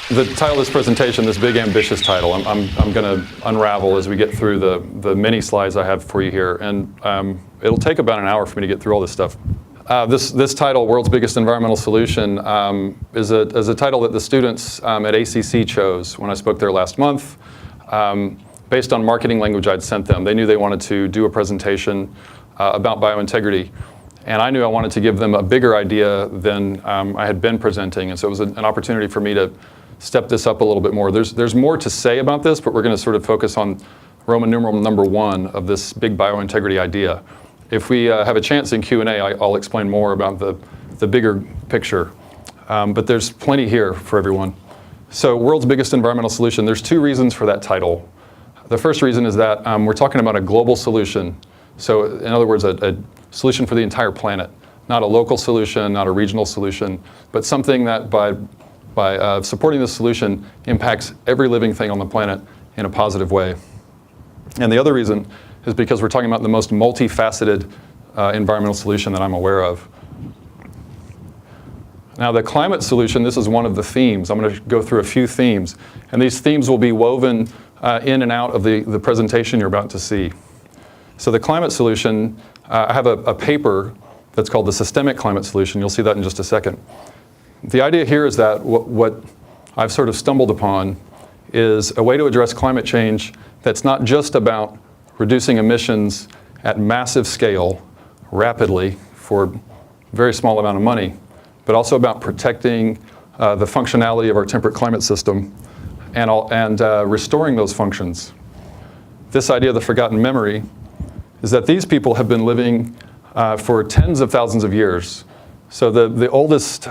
the title of this presentation, this big ambitious title, I'm going to unravel as we get through the many slides I have for you here. And it'll take about an hour for me to get through all this stuff. This title, World's Biggest Environmental Solution, is a title that the students at ACC chose when I spoke there last month, based on marketing language I'd sent them. They knew they wanted to do a presentation about biointegrity. And I knew I wanted to give them a bigger idea than I had been presenting. And so it was an opportunity for me to step this up a little bit more. There's more to say about this, but we're going to sort of focus on Roman numeral number 1 of this big biointegrity idea. If we have a chance in Q&A, I'll explain more about the bigger picture. But there's plenty here for everyone. So World's Biggest Environmental Solution, there's 2 reasons for that title. The first reason is that we're talking about a global solution. So in other words, a solution for the entire planet. Not a local solution, not a regional solution, but something that by supporting this solution impacts every living thing on the planet in a positive way. And the other reason is because we're talking about the most multifaceted environmental solution that I'm aware of. Now the climate solution, this is one of the themes. I'm going to go through a few themes. And these themes will be woven in and out of the presentation you're about to see. So the climate solution, I have a paper that's called the Systemic Climate Solution. You'll see that in just a second. The idea here is that what I've sort of stumbled upon is a way to address climate change that's not just about reducing emissions at massive scale, rapidly, for a very small amount of money, but also about protecting the functionality of our temperate climate system and restoring those functions. This idea of the forgotten memory is that these people have been living for tens of thousands of years. So the oldest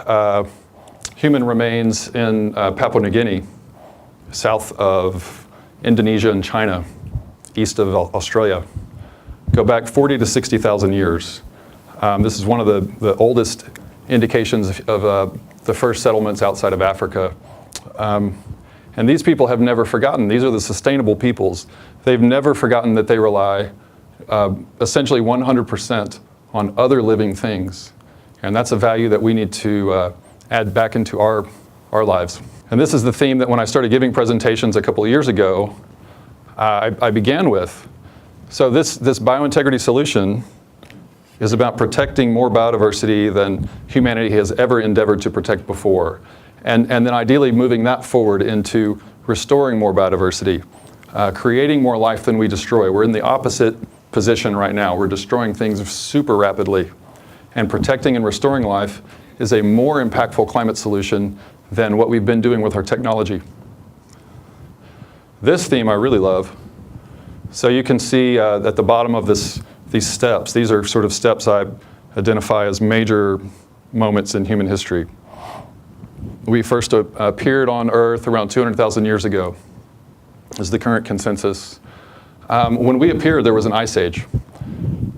human remains in Papua New Guinea, south of Indonesia and China, east of Australia, go back 40 to 60,000 years. This is one of the oldest indications of the first settlements outside of Africa. And these people have never forgotten. These are the sustainable peoples. They've never forgotten that they rely essentially 100% on other living things. And that's a value that we need to add back into our lives. And this is the theme that when I started giving presentations a couple of years ago, I began with. So this biointegrity solution is about protecting more biodiversity than humanity has ever endeavored to protect before. And then ideally moving that forward into restoring more biodiversity, creating more life than we destroy. We're in the opposite position right now. We're destroying things super rapidly. And protecting and restoring life is a more impactful climate solution than what we've been doing with our technology. This theme I really love. So you can see at the bottom of these steps, these are sort of steps I identify as major moments in human history. We first appeared on Earth around 200,000 years ago, is the current consensus. When we appeared, there was an ice age.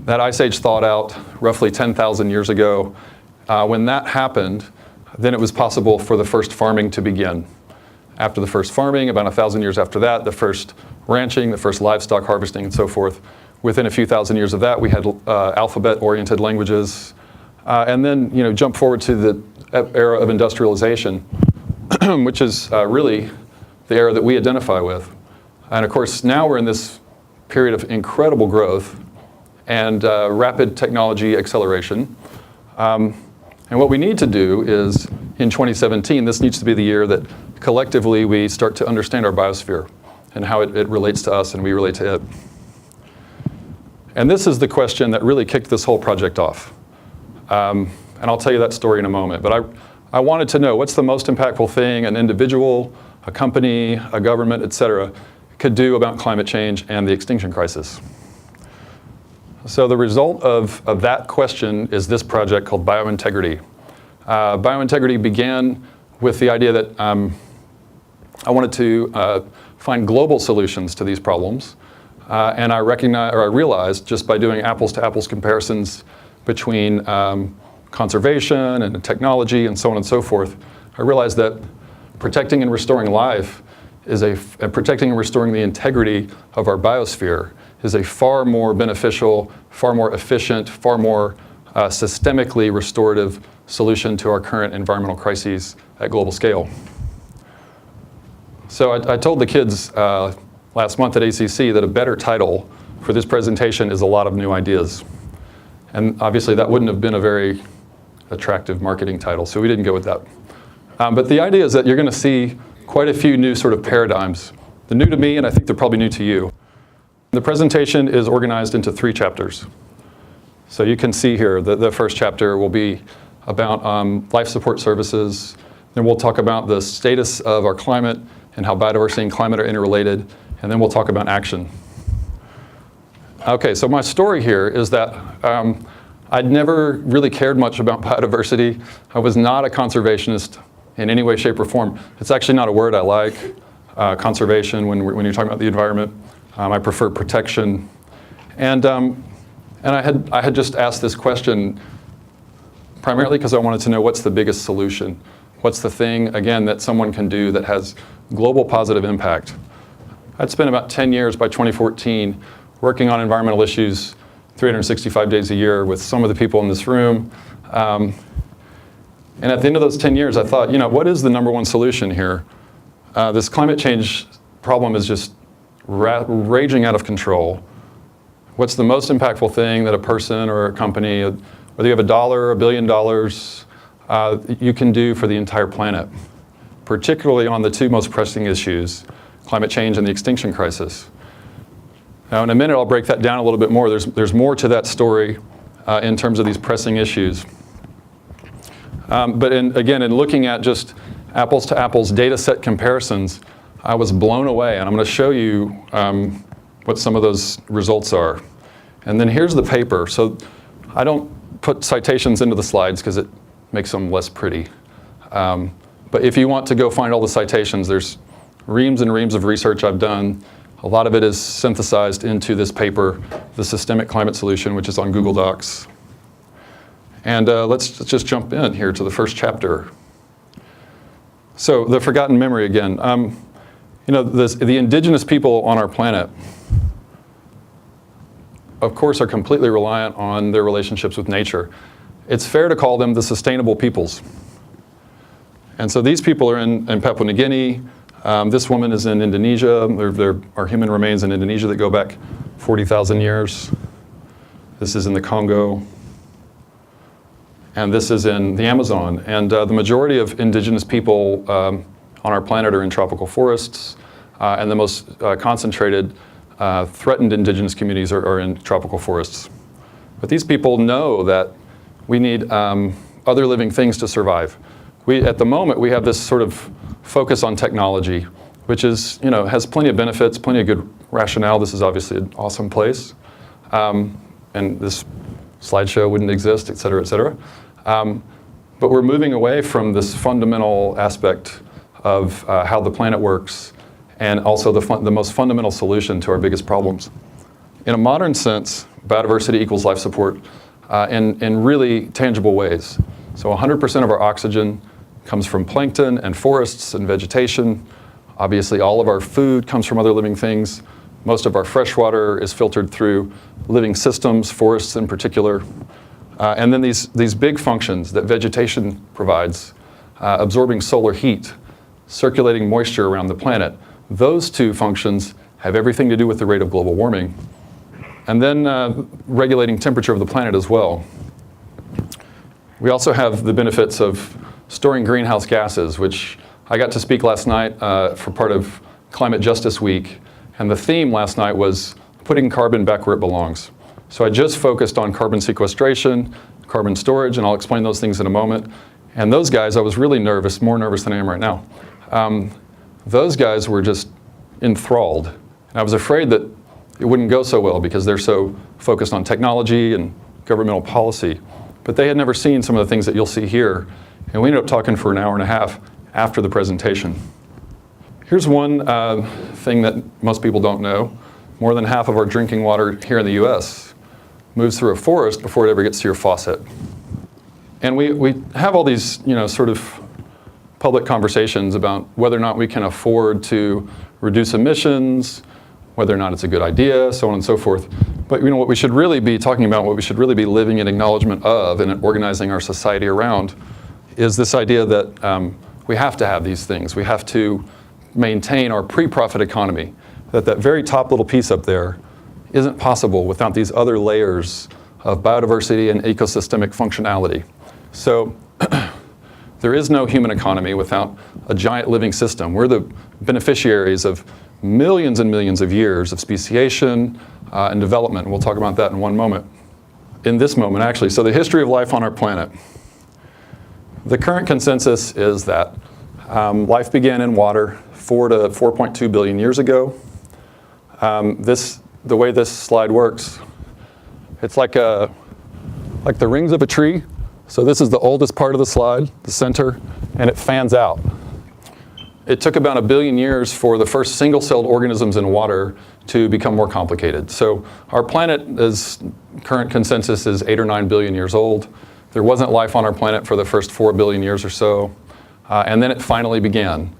That ice age thawed out roughly 10,000 years ago. When that happened, then it was possible for the first farming to begin. After the first farming, about 1,000 years after that, the first ranching, the first livestock harvesting, and so forth. Within a few thousand years of that, we had alphabet-oriented languages. And then, jump forward to the era of industrialization, which is really the era that we identify with. And of course, now we're in this period of incredible growth and rapid technology acceleration. And what we need to do is, in 2017, this needs to be the year that collectively we start to understand our biosphere and how it relates to us and we relate to it. And this is the question that really kicked this whole project off. And I'll tell you that story in a moment. But I wanted to know what's the most impactful thing an individual, a company, a government, et cetera, could do about climate change and the extinction crisis. So the result of that question is this project called BioIntegrity. BioIntegrity began with the idea that I wanted to find global solutions to these problems. And I realized just by doing apples to apples comparisons between conservation and technology and so on and so forth, I realized that protecting and restoring life is protecting and restoring the integrity of our biosphere is a far more beneficial, far more efficient, far more systemically restorative solution to our current environmental crises at global scale. So I told the kids last month at ACC that a better title for this presentation is A Lot of New Ideas. And obviously that wouldn't have been a very attractive marketing title, so we didn't go with that. But the idea is that you're going to see quite a few new sort of paradigms. They're new to me, and I think they're probably new to you. The presentation is organized into 3 chapters. So you can see here that the first chapter will be about life support services. Then we'll talk about the status of our climate and how biodiversity and climate are interrelated. And then we'll talk about action. Okay, so my story here is that I'd never really cared much about biodiversity. I was not a conservationist in any way, shape, or form. It's actually not a word I like, conservation, when you're talking about the environment. I prefer protection. And I had just asked this question primarily because I wanted to know what's the biggest solution. What's the thing, again, that someone can do that has global positive impact? I'd spent about 10 years by 2014 working on environmental issues 365 days a year with some of the people in this room. And at the end of those 10 years, I thought, what is the number one solution here? This climate change problem is just raging out of control. What's the most impactful thing that a person or a company, whether you have $1 or $1 billion, you can do for the entire planet, particularly on the 2 most pressing issues, climate change and the extinction crisis? Now, in a minute, I'll break that down a little bit more. There's more to that story in terms of these pressing issues. But again, in looking at just apples to apples data set comparisons, I was blown away. And I'm going to show you what some of those results are. And then here's the paper. So I don't put citations into the slides because it makes them less pretty. But if you want to go find all the citations, there's reams and reams of research I've done. A lot of it is synthesized into this paper, The Systemic Climate Solution, which is on Google Docs. And let's just jump in here to the first chapter. So the forgotten memory again. The indigenous people on our planet, of course, are completely reliant on their relationships with nature. It's fair to call them the sustainable peoples. And so these people are in Papua New Guinea. This woman is in Indonesia. There are human remains in Indonesia that go back 40,000 years. This is in the Congo. And this is in the Amazon. And the majority of indigenous people on our planet are in tropical forests. And the most concentrated threatened indigenous communities are in tropical forests. But these people know that we need other living things to survive. At the moment, we have this sort of focus on technology, which is, has plenty of benefits, plenty of good rationale. This is obviously an awesome place. And this slideshow wouldn't exist, et cetera, et cetera. But we're moving away from this fundamental aspect of how the planet works and also the most fundamental solution to our biggest problems. In a modern sense, biodiversity equals life support in really tangible ways. So 100% of our oxygen comes from plankton and forests and vegetation. Obviously, all of our food comes from other living things. Most of our fresh water is filtered through living systems, forests in particular. And then these big functions that vegetation provides, absorbing solar heat, circulating moisture around the planet, those 2 functions have everything to do with the rate of global warming. And then regulating temperature of the planet as well. We also have the benefits of storing greenhouse gases, which I got to speak last night for part of Climate Justice Week. And the theme last night was putting carbon back where it belongs. So I just focused on carbon sequestration, carbon storage, and I'll explain those things in a moment. And those guys, I was really nervous, more nervous than I am right now. Those guys were just enthralled. And I was afraid that it wouldn't go so well because they're so focused on technology and governmental policy. But they had never seen some of the things that you'll see here. And we ended up talking for an hour and a half after the presentation. Here's one thing that most people don't know. More than half of our drinking water here in the US moves through a forest before it ever gets to your faucet. And we have all these, sort of public conversations about whether or not we can afford to reduce emissions, whether or not it's a good idea, so on and so forth. But what we should really be talking about, what we should really be living in acknowledgement of and organizing our society around is this idea that we have to have these things. We have to maintain our pre-profit economy. That very top little piece up there isn't possible without these other layers of biodiversity and ecosystemic functionality. So there is no human economy without a giant living system. We're the beneficiaries of millions and millions of years of speciation and development. We'll talk about that in one moment. In this moment, actually. So the history of life on our planet. The current consensus is that life began in water 4 to 4.2 billion years ago. The way this slide works, it's like the rings of a tree. So this is the oldest part of the slide, the center, and it fans out. It took about 1 billion years for the first single-celled organisms in water to become more complicated. So our planet, current consensus is 8 or 9 billion years old. There wasn't life on our planet for the first 4 billion years or so, and then it finally began.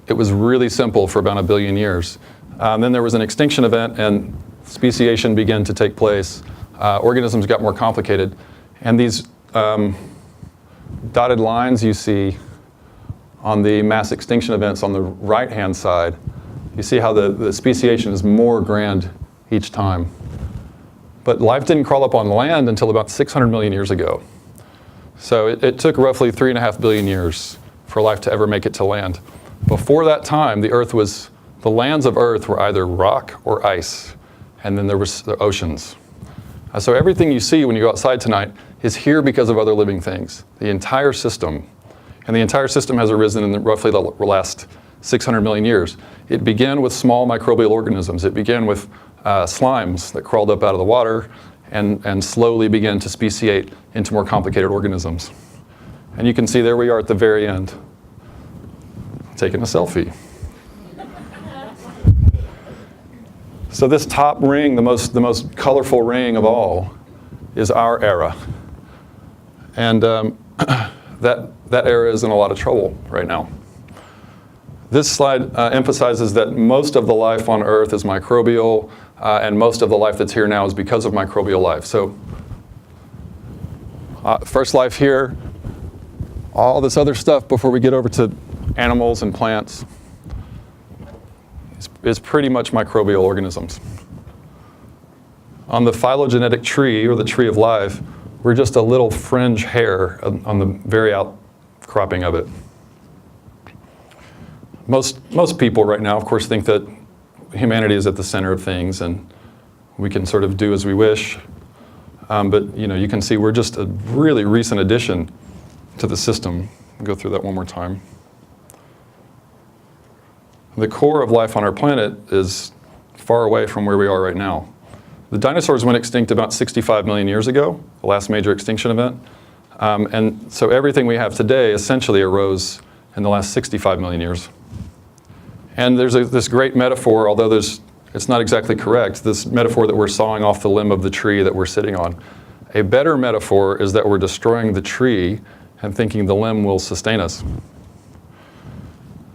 It was really simple for about 1 billion years. Then there was an extinction event, and speciation began to take place. Organisms got more complicated, and these dotted lines you see on the mass extinction events on the right-hand side, you see how the speciation is more grand each time. But life didn't crawl up on land until about 600 million years ago. So it took roughly 3.5 billion years for life to ever make it to land. Before that time, the lands of Earth were either rock or ice, and then there was the oceans. So everything you see when you go outside tonight is here because of other living things, the entire system. And the entire system has arisen in roughly the last 600 million years. It began with small microbial organisms. It began with slimes that crawled up out of the water and slowly began to speciate into more complicated organisms. And you can see there we are at the very end, taking a selfie. So this top ring, the most colorful ring of all, is our era. And that era is in a lot of trouble right now. This slide emphasizes that most of the life on Earth is microbial, and most of the life that's here now is because of microbial life. So first life here, all this other stuff before we get over to animals and plants is pretty much microbial organisms. On the phylogenetic tree, or the tree of life, we're just a little fringe hair on the very outcropping of it. Most people right now, of course, think that humanity is at the center of things and we can sort of do as we wish. But you can see we're just a really recent addition to the system. I'll go through that one more time. The core of life on our planet is far away from where we are right now. The dinosaurs went extinct about 65 million years ago, the last major extinction event. And so everything we have today essentially arose in the last 65 million years. And there's this great metaphor, although it's not exactly correct, this metaphor that we're sawing off the limb of the tree that we're sitting on. A better metaphor is that we're destroying the tree and thinking the limb will sustain us.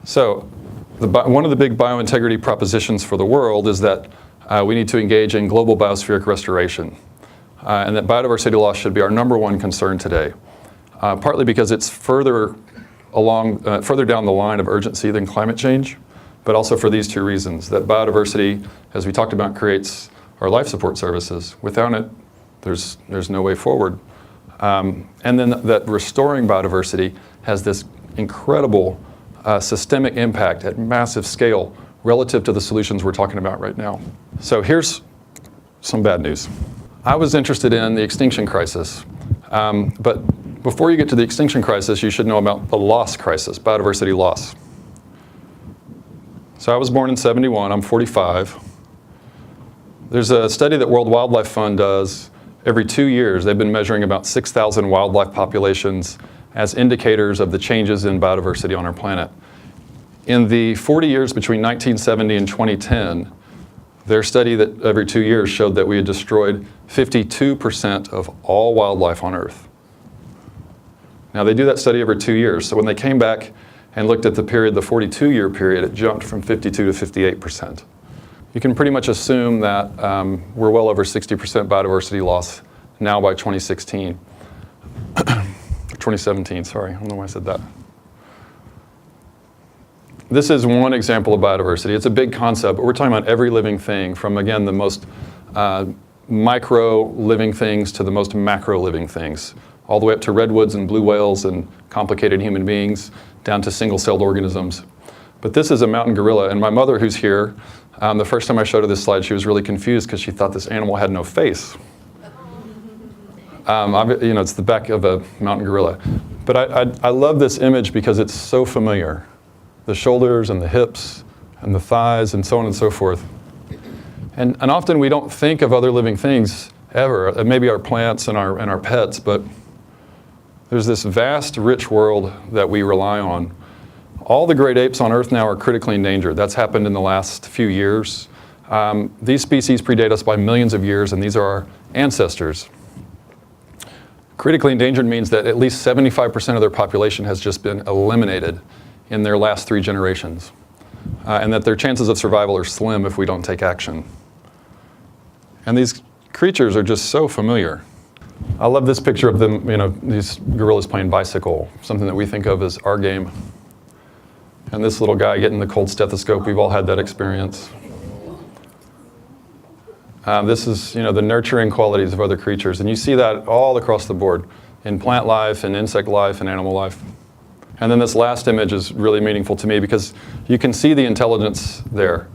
So one of the big biointegrity propositions for the world is that we need to engage in global biospheric restoration, and that biodiversity loss should be our #1 concern today, partly because it's further down the line of urgency than climate change, but also for these two reasons, that biodiversity, as we talked about, creates our life support services. Without it, there's no way forward. And then that restoring biodiversity has this incredible systemic impact at massive scale relative to the solutions we're talking about right now. So here's some bad news. I was interested in the extinction crisis, but before you get to the extinction crisis, you should know about the loss crisis, biodiversity loss. So I was born in '71, I'm 45. There's a study that World Wildlife Fund does every 2 years. They've been measuring about 6,000 wildlife populations as indicators of the changes in biodiversity on our planet. In the 40 years between 1970 and 2010, their study that every 2 years showed that we had destroyed 52% of all wildlife on Earth. Now they do that study every 2 years, so when they came back and looked at the period, the 42-year period, it jumped from 52 to 58%. You can pretty much assume that we're well over 60% biodiversity loss now by 2016. 2017, sorry, I don't know why I said that. this is one example of biodiversity. It's a big concept, but we're talking about every living thing, from, again, the most micro living things to the most macro living things, all the way up to redwoods and blue whales and complicated human beings, down to single-celled organisms. But this is a mountain gorilla, and my mother, who's here, the first time I showed her this slide, she was really confused because she thought this animal had no face. It's the back of a mountain gorilla. But I love this image because it's so familiar. The shoulders and the hips and the thighs and so on and so forth. And often we don't think of other living things ever, maybe our plants and our pets, but there's this vast, rich world that we rely on. All the great apes on Earth now are critically endangered. That's happened in the last few years. These species predate us by millions of years, and these are our ancestors. Critically endangered means that at least 75% of their population has just been eliminated in their last 3 generations, and that their chances of survival are slim if we don't take action. And these creatures are just so familiar. I love this picture of them, these gorillas playing bicycle, something that we think of as our game. And this little guy getting the cold stethoscope, we've all had that experience. This is, the nurturing qualities of other creatures, and you see that all across the board, in plant life, in insect life, and animal life. And then this last image is really meaningful to me because you can see the intelligence there.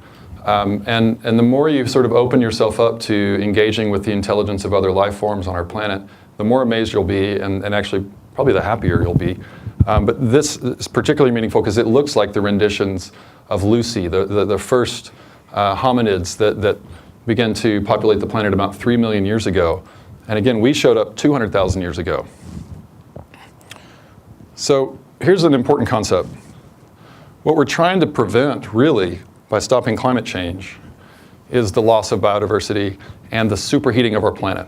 And the more you sort of open yourself up to engaging with the intelligence of other life forms on our planet, the more amazed you'll be, and actually probably the happier you'll be. But this is particularly meaningful because it looks like the renditions of Lucy, the first hominids that began to populate the planet about 3 million years ago. And again, we showed up 200,000 years ago. So here's an important concept. What we're trying to prevent, really, by stopping climate change is the loss of biodiversity and the superheating of our planet.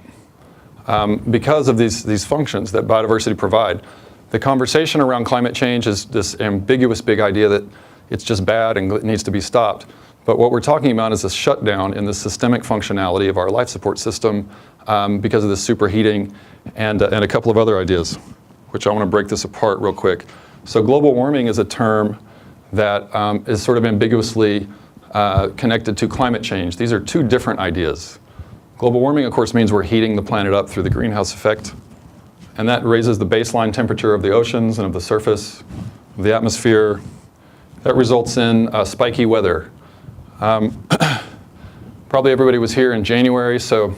Because of these functions that biodiversity provide, the conversation around climate change is this ambiguous big idea that it's just bad and it needs to be stopped. But what we're talking about is a shutdown in the systemic functionality of our life support system because of the superheating and a couple of other ideas, which I want to break this apart real quick. So global warming is a term that is sort of ambiguously connected to climate change. These are 2 different ideas. Global warming, of course, means we're heating the planet up through the greenhouse effect, and that raises the baseline temperature of the oceans and of the surface of the atmosphere. That results in spiky weather. Probably everybody was here in January, so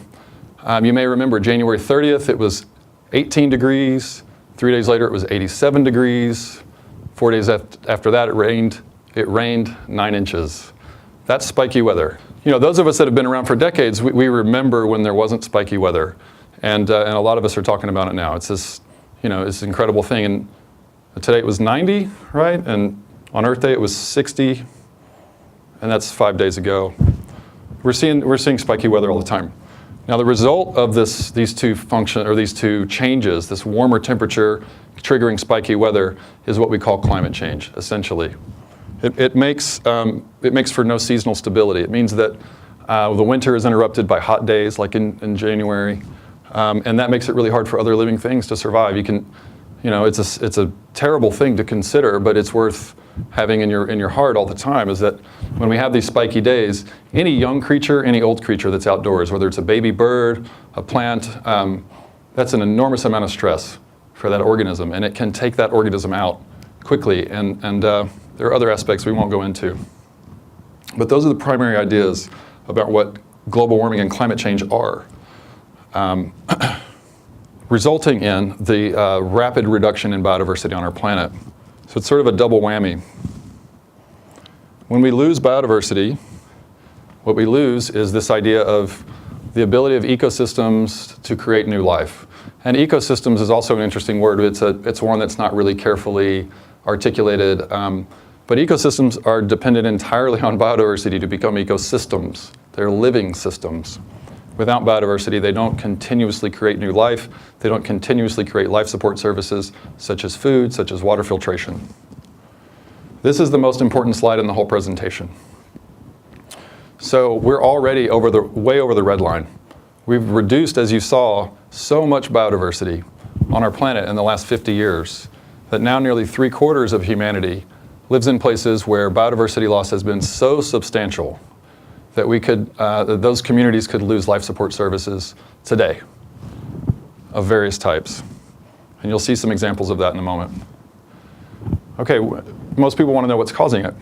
you may remember January 30th, it was 18 degrees. 3 days later, it was 87 degrees. 4 days after that, it rained 9 inches. That's spiky weather. Those of us that have been around for decades, we remember when there wasn't spiky weather. And a lot of us are talking about it now. It's this, this incredible thing. And today it was 90, right? And on Earth Day it was 60, and that's 5 days ago. We're seeing spiky weather all the time. Now the result of these two changes, this warmer temperature triggering spiky weather, is what we call climate change, essentially. It makes for no seasonal stability. It means that the winter is interrupted by hot days, like in January, and that makes it really hard for other living things to survive. It's a terrible thing to consider, but it's worth having in your heart all the time, is that when we have these spiky days, any young creature, any old creature that's outdoors, whether it's a baby bird, a plant, that's an enormous amount of stress for that organism, and it can take that organism out quickly, and there are other aspects we won't go into. But those are the primary ideas about what global warming and climate change are, resulting in the rapid reduction in biodiversity on our planet. So it's sort of a double whammy. When we lose biodiversity, what we lose is this idea of the ability of ecosystems to create new life. And ecosystems is also an interesting word. It's one that's not really carefully articulated. But ecosystems are dependent entirely on biodiversity to become ecosystems. They're living systems. Without biodiversity, they don't continuously create new life. They don't continuously create life support services, such as food, such as water filtration. This is the most important slide in the whole presentation. So we're already way over the red line. We've reduced, as you saw, so much biodiversity on our planet in the last 50 years that now nearly 3/4 of humanity lives in places where biodiversity loss has been so substantial that that those communities could lose life support services today of various types. And you'll see some examples of that in a moment. Okay, most people want to know what's causing it.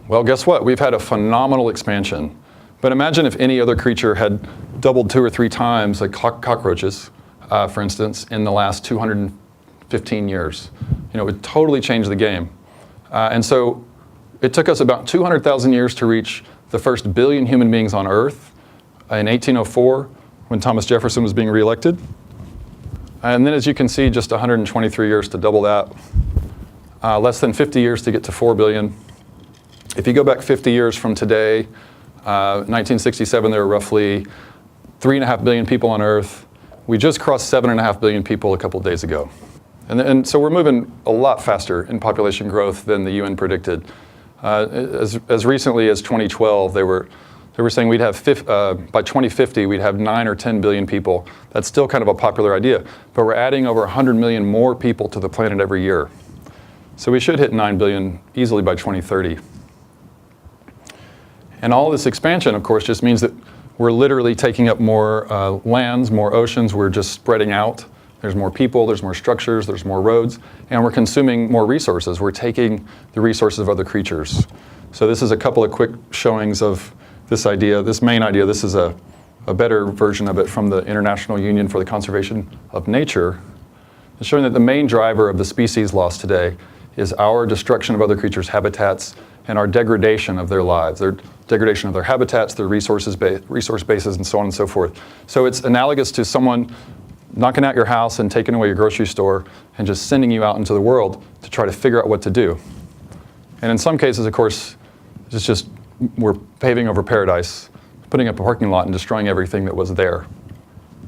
Well, guess what? We've had a phenomenal expansion. But imagine if any other creature had doubled 2 or 3 times, like cockroaches, for instance, in the last 215 years. It would totally change the game. And so it took us about 200,000 years to reach the first billion human beings on Earth in 1804, when Thomas Jefferson was being reelected. And then, as you can see, just 123 years to double that. Less than 50 years to get to 4 billion. If you go back 50 years from today, 1967, there were roughly 3.5 billion people on Earth. We just crossed 7.5 billion people a couple of days ago. And so we're moving a lot faster in population growth than the UN predicted. As recently as 2012, they were saying we'd have, by 2050, we'd have 9 or 10 billion people. That's still kind of a popular idea, but we're adding over 100 million more people to the planet every year. So we should hit 9 billion easily by 2030. And all this expansion, of course, just means that we're literally taking up more lands, more oceans. We're just spreading out. There's more people, there's more structures, there's more roads, and we're consuming more resources. We're taking the resources of other creatures. So this is a couple of quick showings of this idea, this main idea. This is a better version of it from the International Union for the Conservation of Nature. It's showing that the main driver of the species loss today is our destruction of other creatures' habitats and our degradation of their lives, their degradation of their habitats, their resource bases, and so on and so forth. So it's analogous to someone knocking out your house and taking away your grocery store and just sending you out into the world to try to figure out what to do. And in some cases, of course, it's just we're paving over paradise, putting up a parking lot and destroying everything that was there.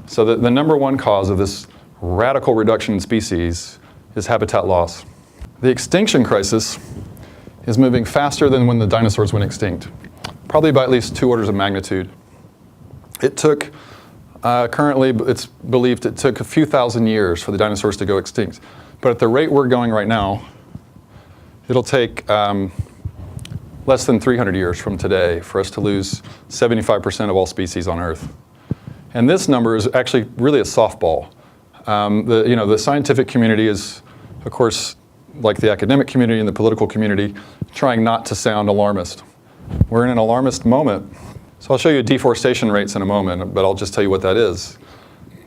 So the number one cause of this radical reduction in species is habitat loss. The extinction crisis is moving faster than when the dinosaurs went extinct, probably by at least 2 orders of magnitude. It took, currently it's believed it took a few thousand years for the dinosaurs to go extinct. But at the rate we're going right now, it'll take less than 300 years from today for us to lose 75% of all species on Earth. And this number is actually really a softball. The scientific community is, of course, like the academic community and the political community, trying not to sound alarmist. We're in an alarmist moment. So I'll show you deforestation rates in a moment, but I'll just tell you what that is.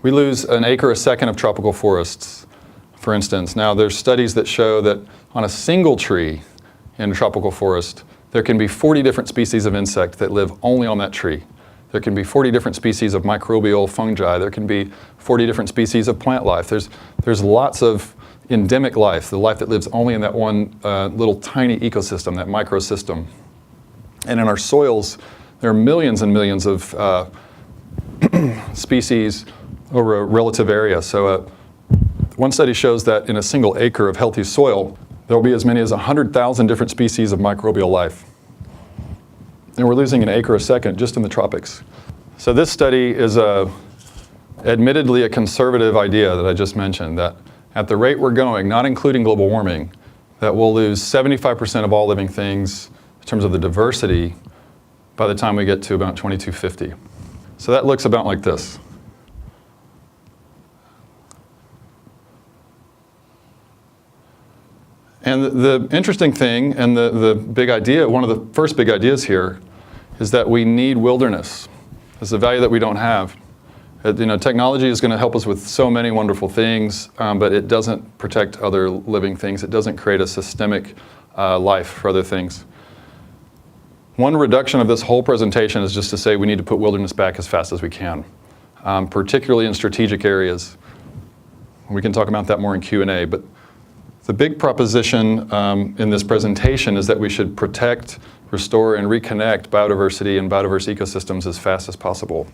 We lose an acre a second of tropical forests, for instance. Now, there's studies that show that on a single tree in a tropical forest, there can be 40 different species of insect that live only on that tree. There can be 40 different species of microbial fungi. There can be 40 different species of plant life. There's lots of endemic life, the life that lives only in that one little tiny ecosystem, that microsystem. And in our soils, there are millions and millions of species over a relative area. So one study shows that in a single acre of healthy soil, there will be as many as 100,000 different species of microbial life. And we're losing an acre a second just in the tropics. So this study is admittedly a conservative idea that I just mentioned, that at the rate we're going, not including global warming, that we'll lose 75% of all living things in terms of the diversity by the time we get to about 2250. So that looks about like this. And the interesting thing, and the big idea, one of the first big ideas here, is that we need wilderness. It's a value that we don't have. Technology is going to help us with so many wonderful things, but it doesn't protect other living things. It doesn't create a systemic life for other things. One reduction of this whole presentation is just to say we need to put wilderness back as fast as we can, particularly in strategic areas. We can talk about that more in Q&A, but the big proposition in this presentation is that we should protect, restore, and reconnect biodiversity and biodiverse ecosystems as fast as possible.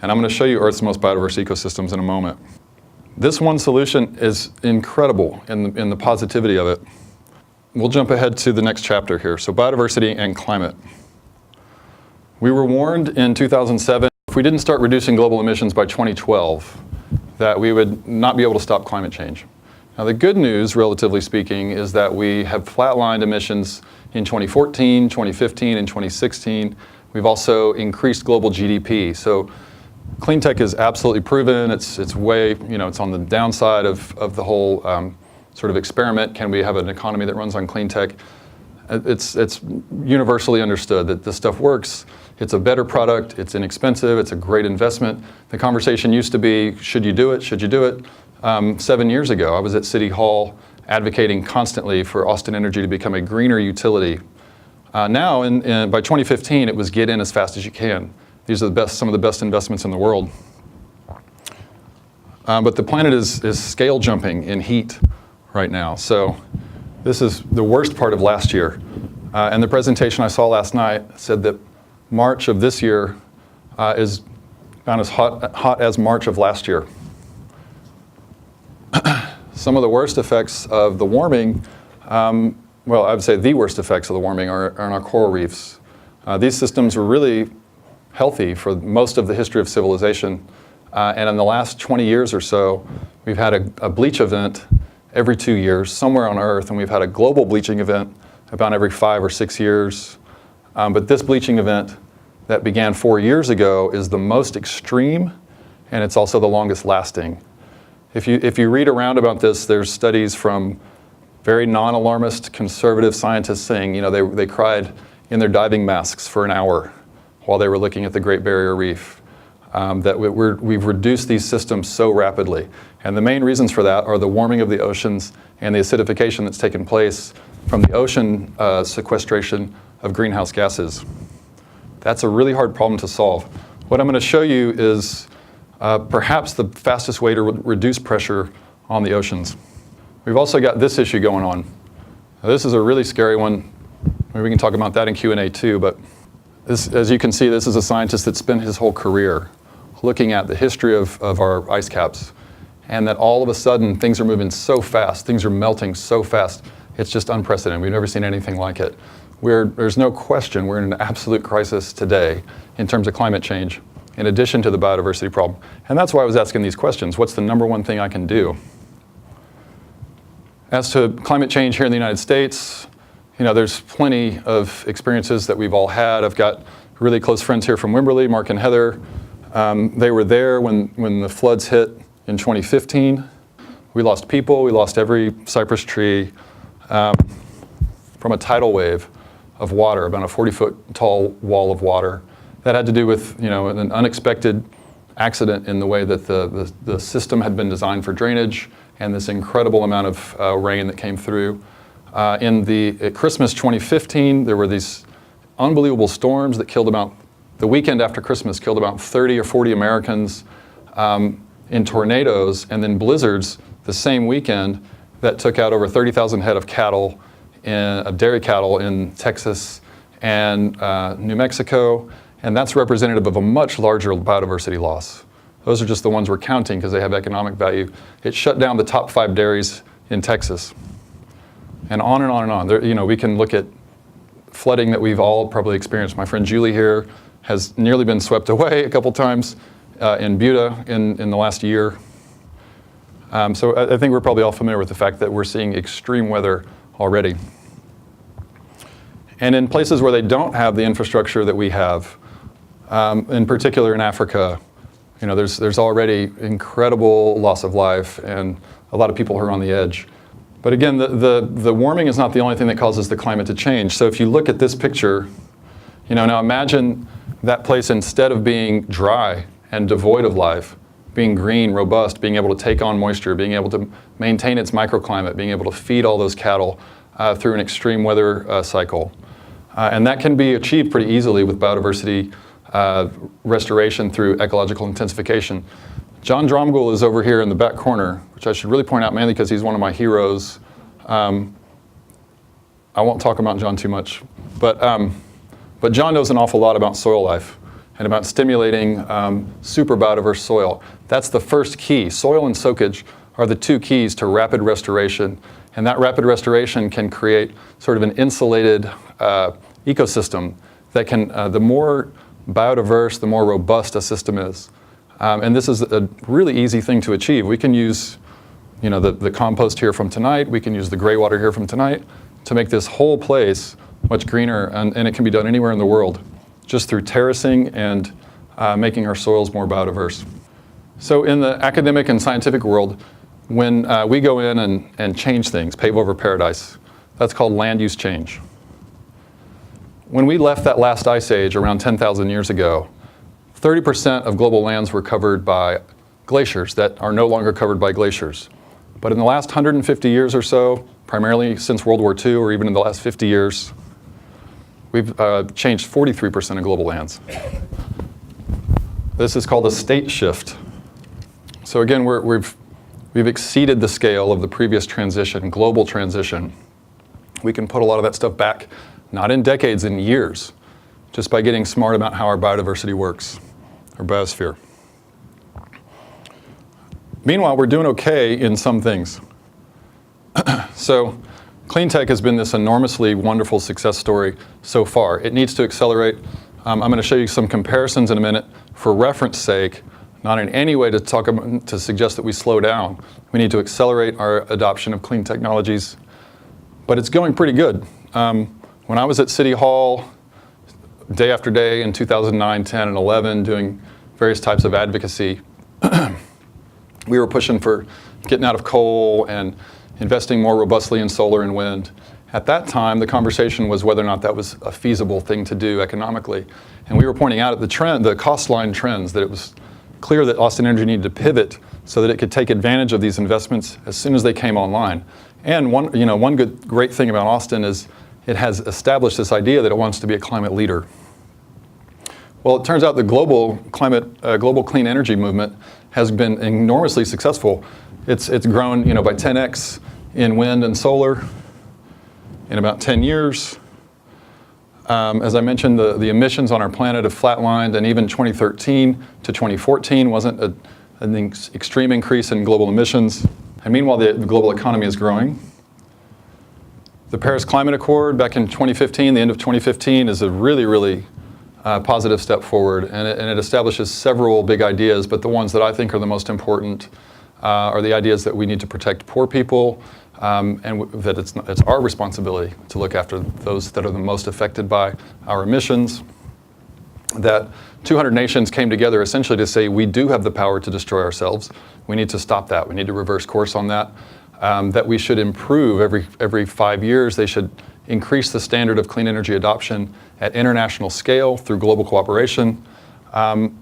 And I'm going to show you Earth's most biodiverse ecosystems in a moment. This one solution is incredible in the positivity of it. We'll jump ahead to the next chapter here. So biodiversity and climate. We were warned in 2007, if we didn't start reducing global emissions by 2012, that we would not be able to stop climate change. Now the good news, relatively speaking, is that we have flatlined emissions in 2014, 2015, and 2016. We've also increased global GDP. So clean tech is absolutely proven. It's way, it's on the downside of the whole sort of experiment. Can we have an economy that runs on clean tech? It's universally understood that this stuff works. It's a better product. It's inexpensive. It's a great investment. The conversation used to be, should you do it? Should you do it? 7 years ago, I was at City Hall advocating constantly for Austin Energy to become a greener utility. Now, by 2015, it was get in as fast as you can. These are some of the best investments in the world. But the planet is scale jumping in heat right now. So this is the worst part of last year. And the presentation I saw last night said that March of this year is about as hot as March of last year. Some of the worst effects of the warming, well, I would say the worst effects of the warming are in our coral reefs. These systems were really healthy for most of the history of civilization. And in the last 20 years or so, we've had a bleach event every 2 years somewhere on Earth, and we've had a global bleaching event about every 5 or 6 years. But this bleaching event that began 4 years ago is the most extreme, and it's also the longest lasting. If you read around about this, there's studies from very non-alarmist conservative scientists saying, they cried in their diving masks for an hour while they were looking at the Great Barrier Reef. That we've reduced these systems so rapidly. And the main reasons for that are the warming of the oceans and the acidification that's taken place from the ocean sequestration of greenhouse gases. That's a really hard problem to solve. What I'm going to show you is perhaps the fastest way to reduce pressure on the oceans. We've also got this issue going on. Now, this is a really scary one. Maybe we can talk about that in Q&A too, but this, as you can see, this is a scientist that spent his whole career looking at the history of our ice caps, and that all of a sudden things are moving so fast, things are melting so fast, it's just unprecedented. We've never seen anything like it. There's no question we're in an absolute crisis today in terms of climate change, in addition to the biodiversity problem. And that's why I was asking these questions. What's the number one thing I can do? As to climate change here in the United States, there's plenty of experiences that we've all had. I've got really close friends here from Wimberley, Mark and Heather. They were there when the floods hit in 2015. We lost people, we lost every cypress tree from a tidal wave of water, about a 40-foot tall wall of water. That had to do with an unexpected accident in the way that the system had been designed for drainage and this incredible amount of rain that came through. At Christmas 2015, there were these unbelievable storms that the weekend after Christmas, killed about 30 or 40 Americans in tornadoes, and then blizzards the same weekend that took out over 30,000 head of cattle, dairy cattle in Texas and New Mexico, and that's representative of a much larger biodiversity loss. Those are just the ones we're counting because they have economic value. It shut down the top 5 dairies in Texas. And on and on and on. We can look at flooding that we've all probably experienced. My friend Julie here has nearly been swept away a couple times in Buda in the last year. So I think we're probably all familiar with the fact that we're seeing extreme weather already. And in places where they don't have the infrastructure that we have, in particular in Africa, there's already incredible loss of life and a lot of people who are on the edge. But again, the warming is not the only thing that causes the climate to change. So if you look at this picture, now imagine that place, instead of being dry and devoid of life, being green, robust, being able to take on moisture, being able to maintain its microclimate, being able to feed all those cattle through an extreme weather cycle. And that can be achieved pretty easily with biodiversity restoration through ecological intensification. John Dromgoole is over here in the back corner, which I should really point out mainly because he's one of my heroes. I won't talk about John too much, but John knows an awful lot about soil life and about stimulating super biodiverse soil. That's the first key. Soil and soakage are the 2 keys to rapid restoration, and that rapid restoration can create sort of an insulated ecosystem that can, the more biodiverse, the more robust a system is. And this is a really easy thing to achieve. We can use the compost here from tonight. We can use the gray water here from tonight to make this whole place much greener, and it can be done anywhere in the world, just through terracing and making our soils more biodiverse. So in the academic and scientific world, when we go in and change things, pave over paradise, that's called land use change. When we left that last ice age around 10,000 years ago, 30% of global lands were covered by glaciers that are no longer covered by glaciers. But in the last 150 years or so, primarily since World War II or even in the last 50 years, we've changed 43% of global lands. This is called a state shift. So again, we've exceeded the scale of the previous transition, global transition. We can put a lot of that stuff back, not in decades, in years, just by getting smart about how our biodiversity works, our biosphere. Meanwhile, we're doing okay in some things. So clean tech has been this enormously wonderful success story so far. It needs to accelerate. I'm going to show you some comparisons in a minute for reference sake, not in any way to suggest that we slow down. We need to accelerate our adoption of clean technologies, but it's going pretty good. When I was at City Hall day after day in 2009, 10, and 11 doing various types of advocacy, we were pushing for getting out of coal and investing more robustly in solar and wind. At that time, the conversation was whether or not that was a feasible thing to do economically. And we were pointing out at the cost line trends, that it was clear that Austin Energy needed to pivot so that it could take advantage of these investments as soon as they came online. And one great thing about Austin is it has established this idea that it wants to be a climate leader. Well, it turns out the global clean energy movement has been enormously successful. It's grown by 10x in wind and solar in about 10 years. As I mentioned, the emissions on our planet have flatlined, and even 2013 to 2014 wasn't an extreme increase in global emissions. And meanwhile, the global economy is growing. The Paris Climate Accord back in 2015, the end of 2015, is a really, really positive step forward, and it establishes several big ideas, but the ones that I think are the most important are the ideas that we need to protect poor people, and that it's our responsibility to look after those that are the most affected by our emissions. That 200 nations came together essentially to say we do have the power to destroy ourselves. We need to stop that. We need to reverse course on that. That we should improve every 5 years. They should increase the standard of clean energy adoption at international scale through global cooperation, and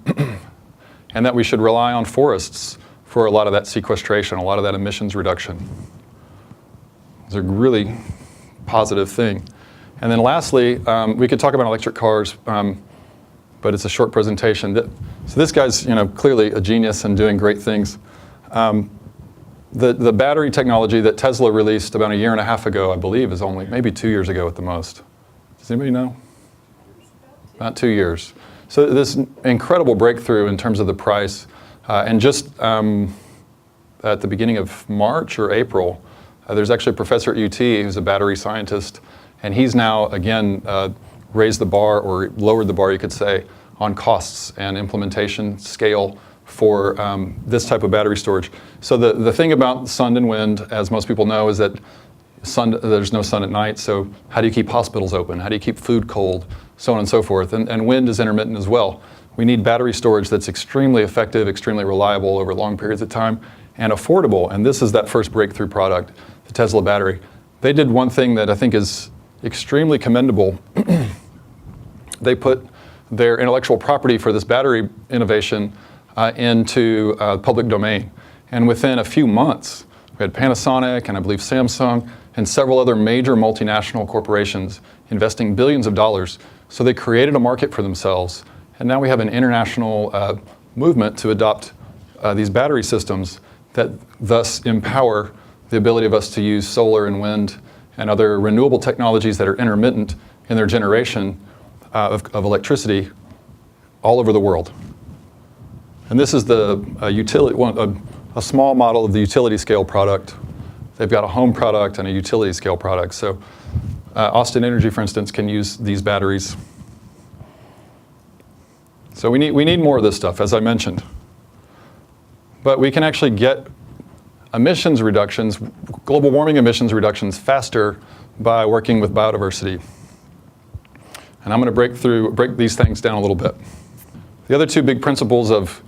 that we should rely on forests for a lot of that sequestration, a lot of that emissions reduction. It's a really positive thing. And then lastly, we could talk about electric cars, but it's a short presentation. So this guy's clearly a genius and doing great things. The battery technology that Tesla released about 1.5 years ago, I believe, is only maybe 2 years ago at the most. Does anybody know? About 2 years. So this incredible breakthrough in terms of the price, and just at the beginning of March or April, there's actually a professor at UT who's a battery scientist, and he's now again raised the bar, or lowered the bar, you could say, on costs and implementation scale for this type of battery storage. So the thing about sun and wind, as most people know, is that there's no sun at night, so how do you keep hospitals open? How do you keep food cold? So on and so forth. And wind is intermittent as well. We need battery storage that's extremely effective, extremely reliable over long periods of time, and affordable. And this is that first breakthrough product, the Tesla battery. They did one thing that I think is extremely commendable. They put their intellectual property for this battery innovation into public domain. And within a few months, we had Panasonic and I believe Samsung and several other major multinational corporations investing billions of dollars. So they created a market for themselves. And now we have an international movement to adopt these battery systems that thus empower the ability of us to use solar and wind and other renewable technologies that are intermittent in their generation of electricity all over the world. And this is the a small model of the utility scale product. They've got a home product and a utility scale product. So Austin Energy, for instance, can use these batteries. So we need more of this stuff, as I mentioned. But we can actually get emissions reductions, global warming emissions reductions faster by working with biodiversity. And I'm going to break these things down a little bit. The other two big principles of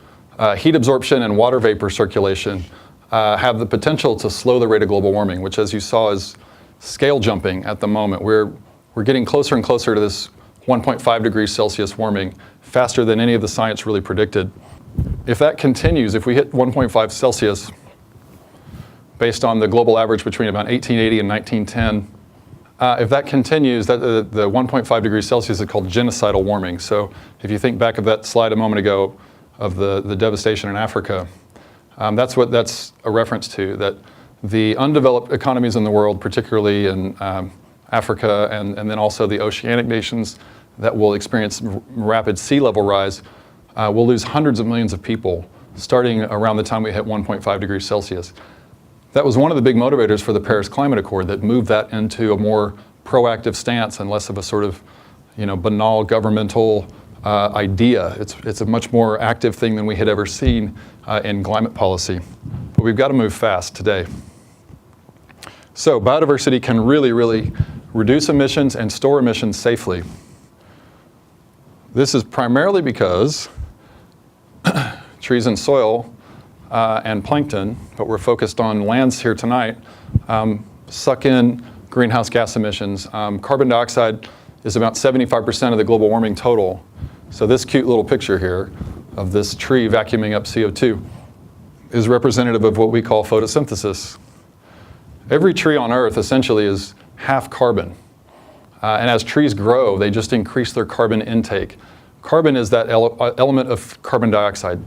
heat absorption and water vapor circulation have the potential to slow the rate of global warming, which, as you saw, is scale jumping at the moment. We're getting closer and closer to this 1.5 degrees Celsius warming faster than any of the science really predicted. If that continues, if we hit 1.5 Celsius, based on the global average between about 1880 and 1910, if that continues, the 1.5 degrees Celsius is called genocidal warming. So if you think back of that slide a moment ago of the devastation in Africa, that's what that's a reference to, that the undeveloped economies in the world, particularly in Africa and then also the oceanic nations that will experience rapid sea level rise, will lose hundreds of millions of people starting around the time we hit 1.5 degrees Celsius. That was one of the big motivators for the Paris Climate Accord that moved that into a more proactive stance and less of a sort of, banal governmental idea. It's a much more active thing than we had ever seen in climate policy. But we've got to move fast today. So biodiversity can really, really reduce emissions and store emissions safely. This is primarily because trees and soil and plankton, but we're focused on lands here tonight, suck in greenhouse gas emissions. Carbon dioxide is about 75% of the global warming total. So this cute little picture here of this tree vacuuming up CO2 is representative of what we call photosynthesis. Every tree on Earth essentially is half carbon. And as trees grow, they just increase their carbon intake. Carbon is that element of carbon dioxide.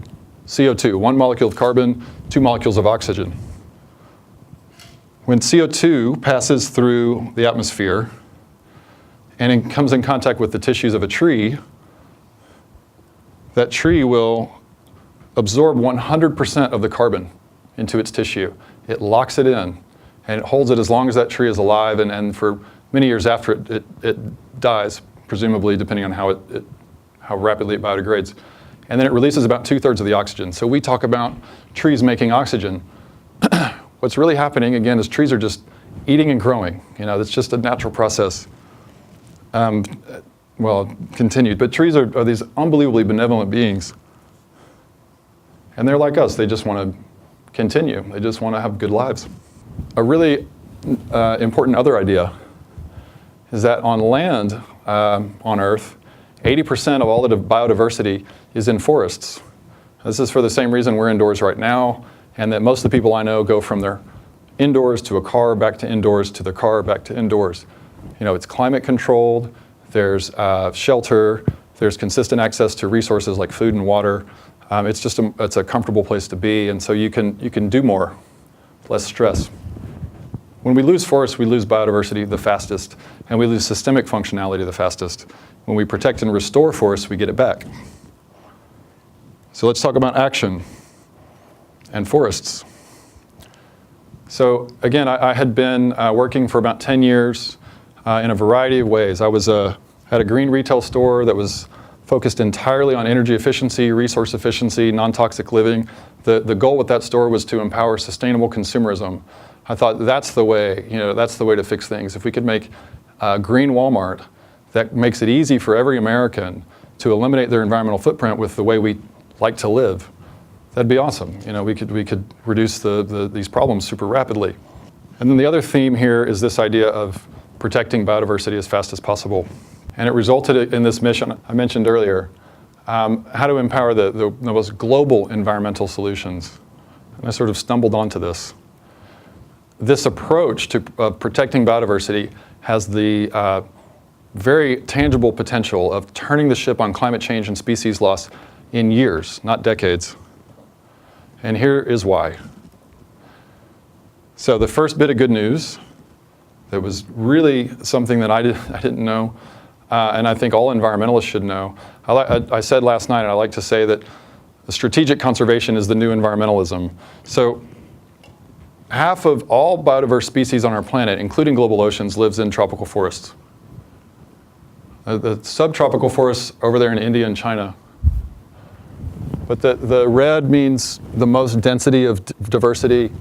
CO2, one molecule of carbon, two molecules of oxygen. When CO2 passes through the atmosphere and comes in contact with the tissues of a tree, that tree will absorb 100% of the carbon into its tissue. It locks it in, and it holds it as long as that tree is alive, and for many years after it dies, presumably depending on how rapidly it biodegrades. And then it releases about 2/3 of the oxygen. So we talk about trees making oxygen. What's really happening, again, is trees are just eating and growing. It's just a natural process. Continued. But trees are these unbelievably benevolent beings. And they're like us. They just want to continue. They just want to have good lives. A really important other idea is that on land on Earth, 80% of all the biodiversity is in forests. This is for the same reason we're indoors right now, and that most of the people I know go from their indoors to a car, back to indoors, to their car, back to indoors. It's climate controlled, there's shelter, there's consistent access to resources like food and water. It's a comfortable place to be, and so you can do more, less stress. When we lose forests, we lose biodiversity the fastest, and we lose systemic functionality the fastest. When we protect and restore forests, we get it back. So let's talk about action and forests. So again, I had been working for about 10 years in a variety of ways. I was had a green retail store that was focused entirely on energy efficiency, resource efficiency, non-toxic living. The goal with that store was to empower sustainable consumerism. I thought that's the way to fix things. If we could make a green Walmart that makes it easy for every American to eliminate their environmental footprint with the way we like to live, that'd be awesome. We could reduce these problems super rapidly. And then the other theme here is this idea of protecting biodiversity as fast as possible. And it resulted in this mission I mentioned earlier, how to empower the most global environmental solutions. And I sort of stumbled onto this. This approach to protecting biodiversity has the very tangible potential of turning the ship on climate change and species loss in years, not decades. And here is why. So the first bit of good news that was really something that I didn't know, and I think all environmentalists should know. I said last night, and I like to say that the strategic conservation is the new environmentalism. So half of all biodiverse species on our planet, including global oceans, lives in tropical forests. The subtropical forests over there in India and China. But the red means the most density of diversity.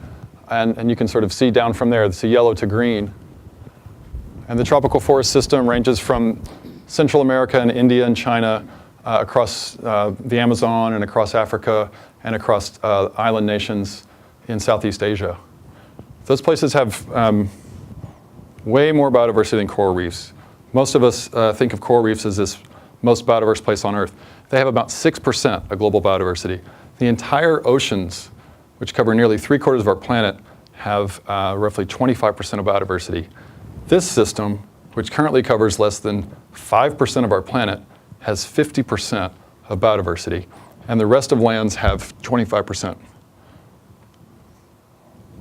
and you can sort of see down from there, it's a yellow to green. And the tropical forest system ranges from Central America and India and China, across the Amazon and across Africa and across island nations in Southeast Asia. Those places have way more biodiversity than coral reefs. Most of us think of coral reefs as this most biodiverse place on Earth. They have about 6% of global biodiversity. The entire oceans, which cover nearly 3/4 of our planet, have roughly 25% of biodiversity. This system, which currently covers less than 5% of our planet, has 50% of biodiversity, and the rest of lands have 25%.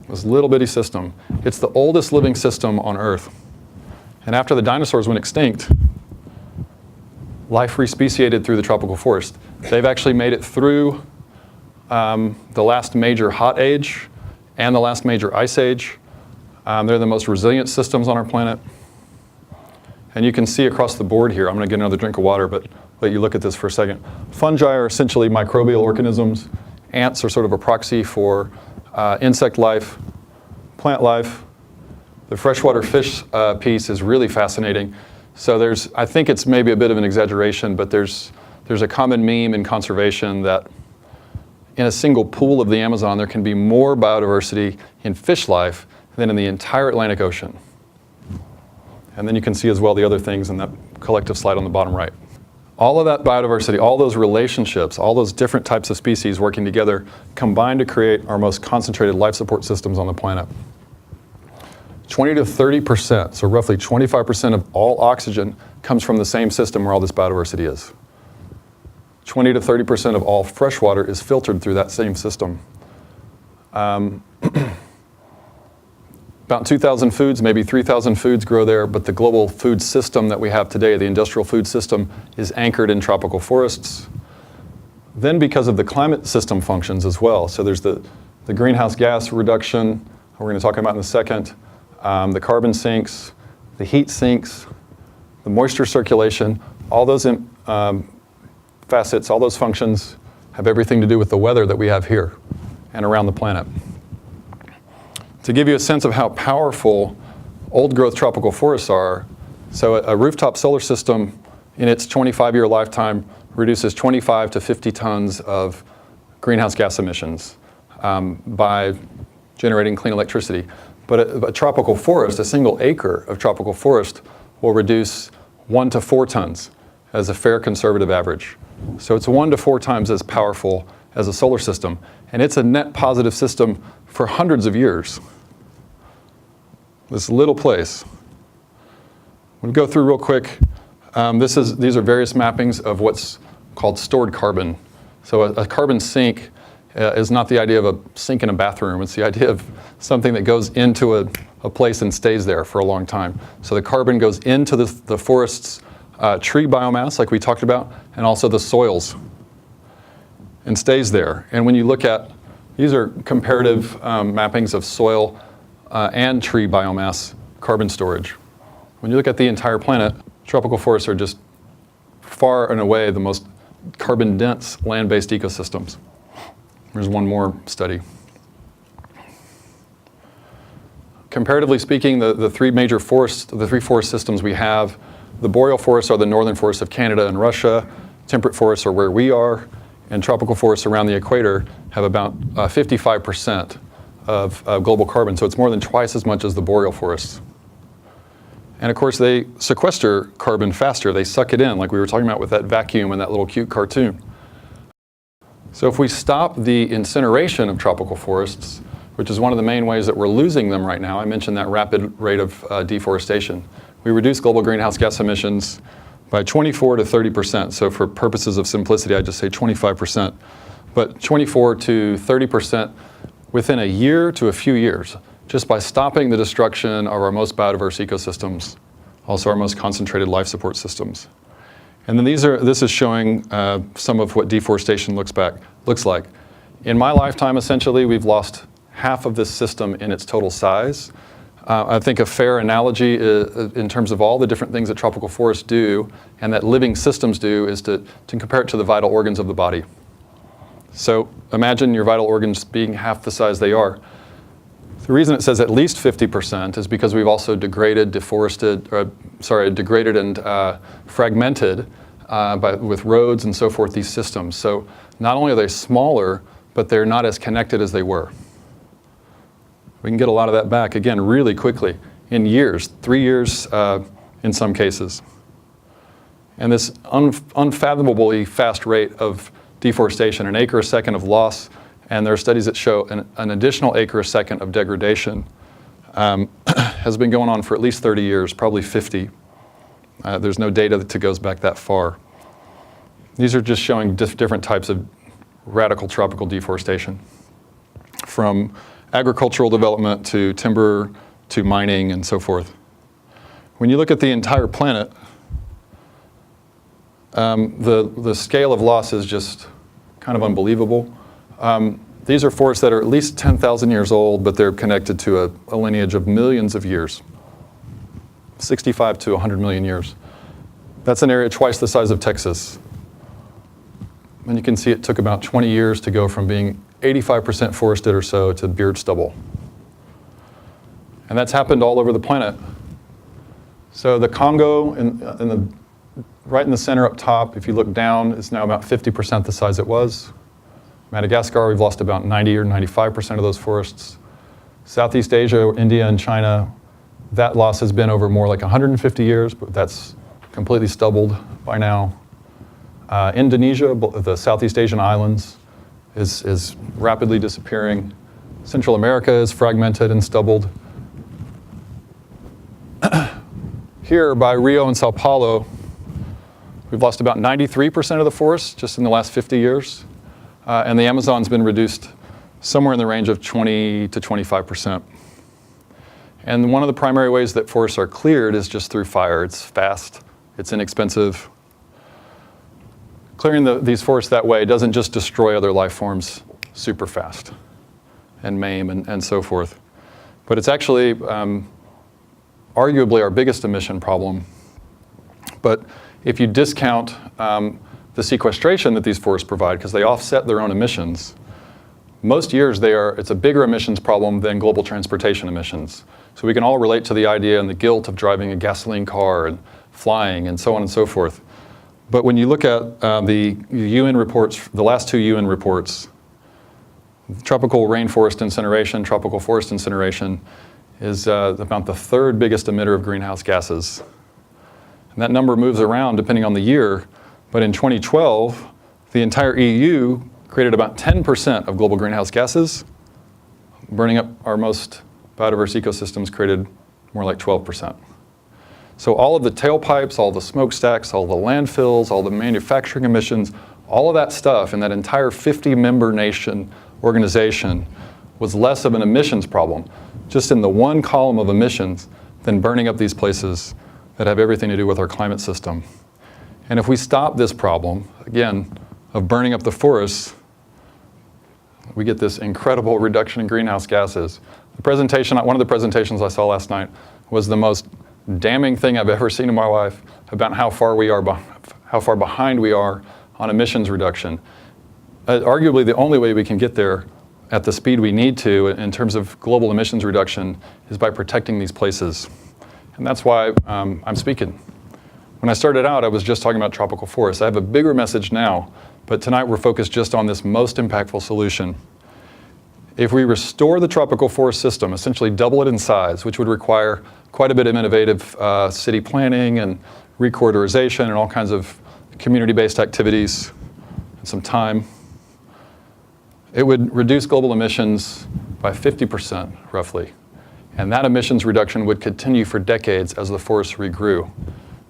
This little bitty system. It's the oldest living system on Earth. And after the dinosaurs went extinct, life respeciated through the tropical forest. They've actually made it through the last major hot age and the last major ice age. They're the most resilient systems on our planet. And you can see across the board here, I'm going to get another drink of water, but let you look at this for a second. Fungi are essentially microbial organisms. Ants are sort of a proxy for insect life, plant life. The freshwater fish piece is really fascinating. So I think it's maybe a bit of an exaggeration, but there's a common meme in conservation that in a single pool of the Amazon, there can be more biodiversity in fish life than in the entire Atlantic Ocean. And then you can see as well the other things in that collective slide on the bottom right. All of that biodiversity, all those relationships, all those different types of species working together combine to create our most concentrated life support systems on the planet. 20 to 30%, so roughly 25% of all oxygen comes from the same system where all this biodiversity is. 20 to 30% of all fresh water is filtered through that same system. About 2,000 foods, maybe 3,000 foods grow there, but the global food system that we have today, the industrial food system, is anchored in tropical forests. Then because of the climate system functions as well, so there's the greenhouse gas reduction, we're going to talk about in a second, the carbon sinks, the heat sinks, the moisture circulation, all those facets, all those functions have everything to do with the weather that we have here and around the planet. To give you a sense of how powerful old-growth tropical forests are, so a rooftop solar system in its 25-year lifetime reduces 25 to 50 tons of greenhouse gas emissions by generating clean electricity. But a tropical forest, a single acre of tropical forest, will reduce 1 to 4 tons as a fair conservative average. So it's 1 to 4 times as powerful as a solar system. And it's a net positive system for hundreds of years. This little place. We'll go through real quick. These are various mappings of what's called stored carbon. So a carbon sink is not the idea of a sink in a bathroom. It's the idea of something that goes into a place and stays there for a long time. So the carbon goes into the forest's tree biomass, like we talked about, and also the soils, and stays there. And when you look at, these are comparative mappings of soil and tree biomass carbon storage. When you look at the entire planet, tropical forests are just far and away the most carbon-dense land-based ecosystems. There's one more study. Comparatively speaking, the three major forests, the three forest systems we have, the boreal forests are the northern forests of Canada and Russia, temperate forests are where we are, and tropical forests around the equator have about 55% of global carbon, so it's more than twice as much as the boreal forests. And of course, they sequester carbon faster. They suck it in, like we were talking about with that vacuum and that little cute cartoon. So if we stop the incineration of tropical forests, which is one of the main ways that we're losing them right now, I mentioned that rapid rate of deforestation. We reduce global greenhouse gas emissions by 24 to 30%. So for purposes of simplicity, I just say 25%. But 24 to 30% within a year to a few years, just by stopping the destruction of our most biodiverse ecosystems, also our most concentrated life support systems. And then this is showing some of what deforestation looks like. In my lifetime, essentially, we've lost half of this system in its total size. I think a fair analogy in terms of all the different things that tropical forests do and that living systems do is to compare it to the vital organs of the body. So imagine your vital organs being half the size they are. The reason it says at least 50% is because we've also degraded, degraded and fragmented with roads and so forth, these systems. So not only are they smaller, but they're not as connected as they were. We can get a lot of that back, again, really quickly, in years, 3 years in some cases. And this unfathomably fast rate of deforestation, an acre a second of loss, and there are studies that show an additional acre a second of degradation has been going on for at least 30 years, probably 50. There's no data that goes back that far. These are just showing different types of radical tropical deforestation, from agricultural development to timber to mining and so forth. When you look at the entire planet, the scale of loss is just kind of unbelievable. These are forests that are at least 10,000 years old, but they're connected to a lineage of millions of years, 65 to 100 million years. That's an area twice the size of Texas. And you can see it took about 20 years to go from being 85% forested or so to beard stubble. And that's happened all over the planet. So the Congo, right in the center up top, if you look down, is now about 50% the size it was. Madagascar, we've lost about 90 or 95% of those forests. Southeast Asia, India, and China, that loss has been over more like 150 years, but that's completely stubbled by now. Indonesia, the Southeast Asian islands, is rapidly disappearing. Central America is fragmented and stubbled. Here by Rio and Sao Paulo, we've lost about 93% of the forest just in the last 50 years. And the Amazon's been reduced somewhere in the range of 20 to 25%. And one of the primary ways that forests are cleared is just through fire. It's fast, it's inexpensive. Clearing these forests that way doesn't just destroy other life forms super fast and maim and so forth. But it's actually arguably our biggest emission problem. But if you discount the sequestration that these forests provide, because they offset their own emissions, most years it's a bigger emissions problem than global transportation emissions. So we can all relate to the idea and the guilt of driving a gasoline car and flying and so on and so forth. But when you look at the UN reports, the last 2 UN reports, tropical rainforest incineration, tropical forest incineration is about the 3rd biggest emitter of greenhouse gases. And that number moves around depending on the year. But in 2012, the entire EU created about 10% of global greenhouse gases. Burning up our most biodiverse ecosystems created more like 12%. So all of the tailpipes, all the smokestacks, all the landfills, all the manufacturing emissions, all of that stuff in that entire 50-member nation organization was less of an emissions problem, just in the one column of emissions, than burning up these places that have everything to do with our climate system. And if we stop this problem, again, of burning up the forests, we get this incredible reduction in greenhouse gases. The presentation, one of the presentations I saw last night was the most damning thing I've ever seen in my life about how far behind we are on emissions reduction. Arguably the only way we can get there at the speed we need to in terms of global emissions reduction is by protecting these places. And that's why I'm speaking. When I started out, I was just talking about tropical forests. I have a bigger message now, but tonight we're focused just on this most impactful solution. If we restore the tropical forest system, essentially double it in size, which would require quite a bit of innovative city planning and recordorization and all kinds of community-based activities and some time, it would reduce global emissions by 50%, roughly. And that emissions reduction would continue for decades as the forests regrew.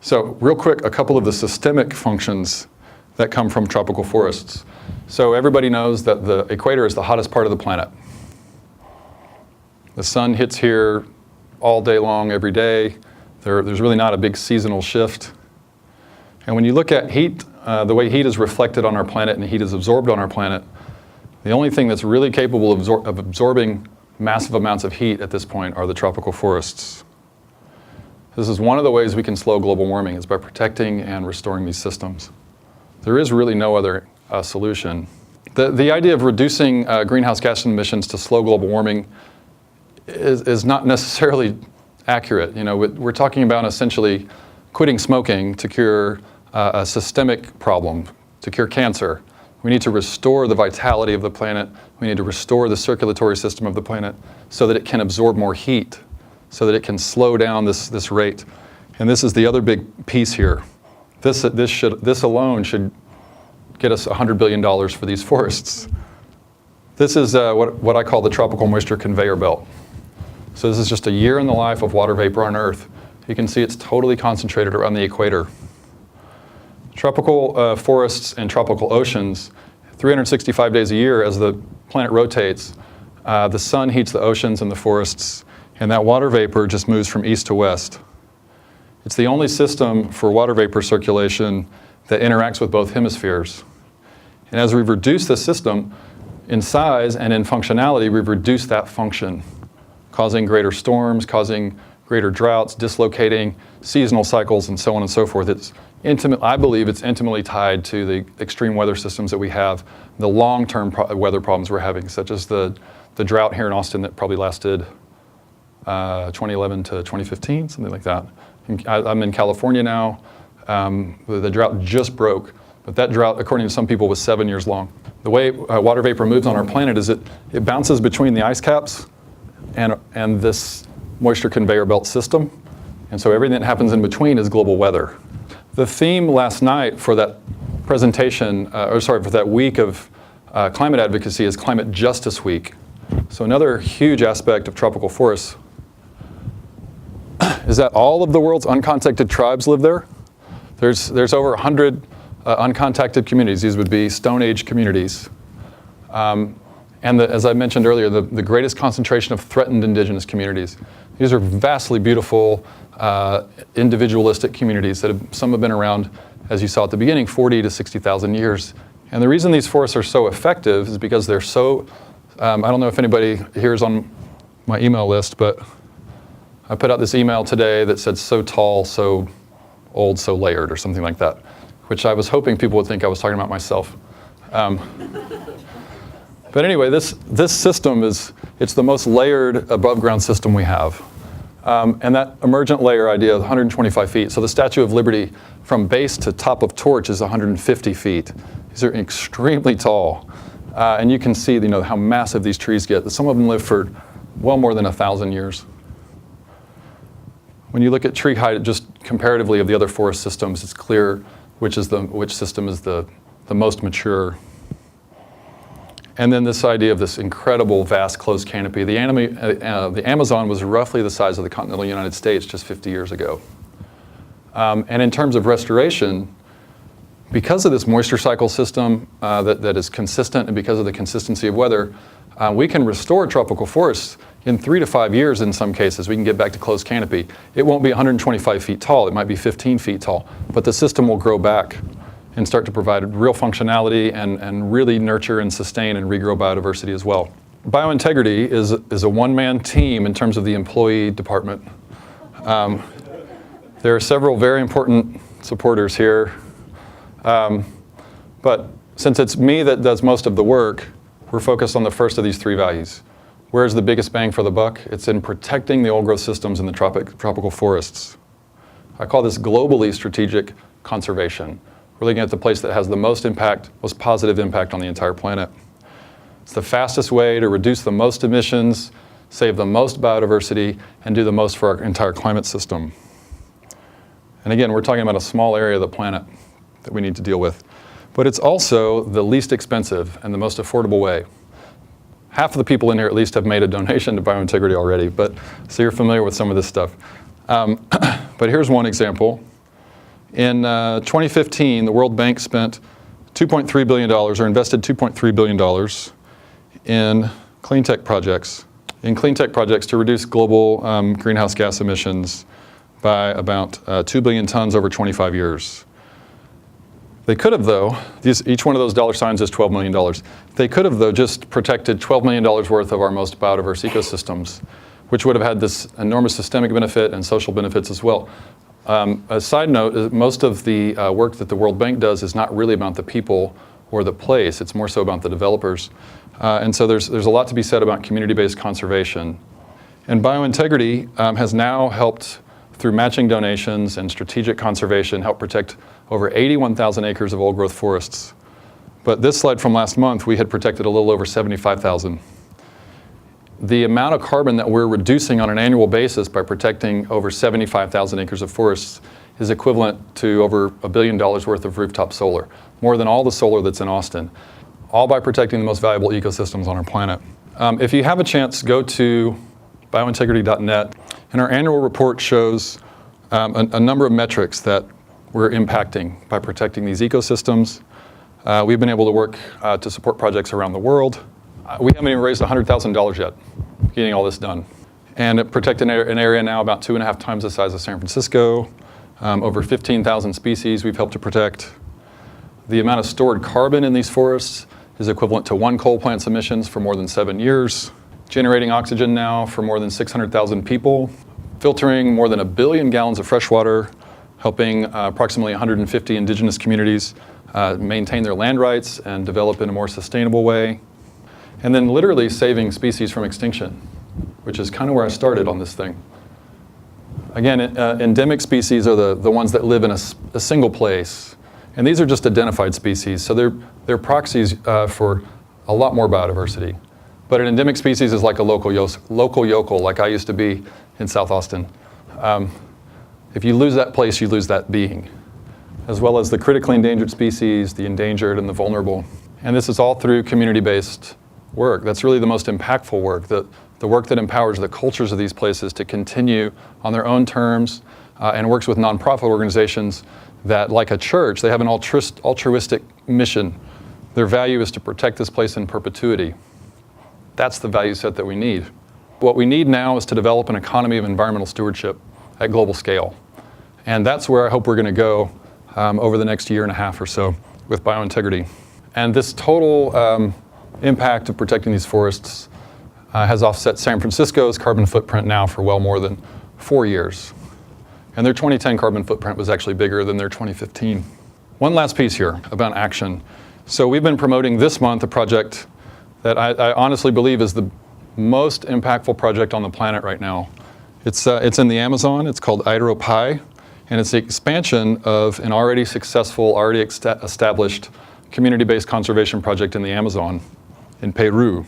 So real quick, a couple of the systemic functions that come from tropical forests. So everybody knows that the equator is the hottest part of the planet. The sun hits here all day long, every day. There's really not a big seasonal shift. And when you look at heat, the way heat is reflected on our planet and heat is absorbed on our planet, the only thing that's really capable of absorbing massive amounts of heat at this point are the tropical forests. This is one of the ways we can slow global warming, is by protecting and restoring these systems. There is really no other solution. The idea of reducing greenhouse gas emissions to slow global warming is not necessarily accurate. We're talking about essentially quitting smoking to cure a systemic problem, to cure cancer. We need to restore the vitality of the planet. We need to restore the circulatory system of the planet so that it can absorb more heat, so that it can slow down this rate. And this is the other big piece here. This alone should get us $100 billion for these forests. This is what I call the tropical moisture conveyor belt. So this is just a year in the life of water vapor on Earth. You can see it's totally concentrated around the equator. Tropical forests and tropical oceans, 365 days a year as the planet rotates, the sun heats the oceans and the forests, and that water vapor just moves from east to west. It's the only system for water vapor circulation that interacts with both hemispheres. And as we've reduced this system in size and in functionality, we've reduced that function, causing greater storms, causing greater droughts, dislocating seasonal cycles, and so on and so forth. I believe it's intimately tied to the extreme weather systems that we have, the long-term weather problems we're having, such as the drought here in Austin that probably lasted 2011 to 2015, something like that. I'm in California now. The drought just broke, but that drought, according to some people, was 7 years long. The way water vapor moves on our planet is it bounces between the ice caps and this moisture conveyor belt system. And so everything that happens in between is global weather. The theme last night for that presentation, for that week of climate advocacy is Climate Justice Week. So another huge aspect of tropical forests is that all of the world's uncontacted tribes live there. There's over 100 uncontacted communities. These would be Stone Age communities. As I mentioned earlier, the greatest concentration of threatened indigenous communities. These are vastly beautiful, individualistic communities that some have been around, as you saw at the beginning, 40 to 60,000 years. And the reason these forests are so effective is because they're so, I don't know if anybody here is on my email list, but I put out this email today that said so tall, so old, so layered, or something like that, which I was hoping people would think I was talking about myself. But anyway, this system it's the most layered above ground system we have. And that emergent layer idea of 125 feet. So the Statue of Liberty from base to top of torch is 150 feet. These are extremely tall. And you can see how massive these trees get. Some of them live for well more than 1,000 years. When you look at tree height just comparatively of the other forest systems, it's clear which system is the most mature. And then this idea of this incredible, vast, closed canopy. The Amazon was roughly the size of the continental United States just 50 years ago. And in terms of restoration, because of this moisture cycle system that is consistent and because of the consistency of weather, we can restore tropical forests in 3 to 5 years in some cases. We can get back to closed canopy. It won't be 125 feet tall. It might be 15 feet tall. But the system will grow back and start to provide real functionality and really nurture and sustain and regrow biodiversity as well. BioIntegrity is a one-man team in terms of the employee department. There are several very important supporters here. But since it's me that does most of the work, we're focused on the first of these three values. Where's the biggest bang for the buck? It's in protecting the old growth systems in the tropical forests. I call this globally strategic conservation. We're looking at the place that has the most impact, most positive impact on the entire planet. It's the fastest way to reduce the most emissions, save the most biodiversity, and do the most for our entire climate system. And again, we're talking about a small area of the planet that we need to deal with. But it's also the least expensive and the most affordable way. Half of the people in here at least have made a donation to BioIntegrity already, so you're familiar with some of this stuff. But here's one example. In 2015, the World Bank spent $2.3 billion, or invested $2.3 billion in clean tech projects to reduce global greenhouse gas emissions by about 2 billion tons over 25 years. They could have, though, each one of those dollar signs is $12 million. They could have, though, just protected $12 million worth of our most biodiverse ecosystems, which would have had this enormous systemic benefit and social benefits as well. A side note, most of the work that the World Bank does is not really about the people or the place. It's more so about the developers. And so there's a lot to be said about community-based conservation. And BioIntegrity has now helped, through matching donations and strategic conservation, help protect over 81,000 acres of old-growth forests. But this slide from last month, we had protected a little over 75,000. The amount of carbon that we're reducing on an annual basis by protecting over 75,000 acres of forests is equivalent to over $1 billion worth of rooftop solar, more than all the solar that's in Austin, all by protecting the most valuable ecosystems on our planet. If you have a chance, go to biointegrity.net, and our annual report shows a number of metrics that we're impacting by protecting these ecosystems. We've been able to work to support projects around the world. We haven't even raised $100,000 yet getting all this done. And it protected an area now about 2.5 times the size of San Francisco, over 15,000 species we've helped to protect. The amount of stored carbon in these forests is equivalent to 1 coal plant's emissions for more than 7 years, generating oxygen now for more than 600,000 people, filtering more than 1 billion gallons of fresh water, helping approximately 150 indigenous communities maintain their land rights and develop in a more sustainable way. And then literally saving species from extinction, which is kind of where I started on this thing. Again, endemic species are the ones that live in a single place. And these are just identified species, so they're proxies for a lot more biodiversity. But an endemic species is like a local yokel, like I used to be in South Austin. If you lose that place, you lose that being, as well as the critically endangered species, the endangered and the vulnerable. And this is all through community-based work. That's really the most impactful work, the work that empowers the cultures of these places to continue on their own terms and works with nonprofit organizations that, like a church, they have an altruistic mission. Their value is to protect this place in perpetuity. That's the value set that we need. What we need now is to develop an economy of environmental stewardship at global scale. And that's where I hope we're going to go over the next 1.5 years or so with BioIntegrity. And this total impact of protecting these forests has offset San Francisco's carbon footprint now for well more than 4 years. And their 2010 carbon footprint was actually bigger than their 2015. One last piece here about action. So we've been promoting this month a project that I honestly believe is the most impactful project on the planet right now. It's in the Amazon. It's called Hydropi, and it's the expansion of an already successful, already established community-based conservation project in the Amazon in Peru.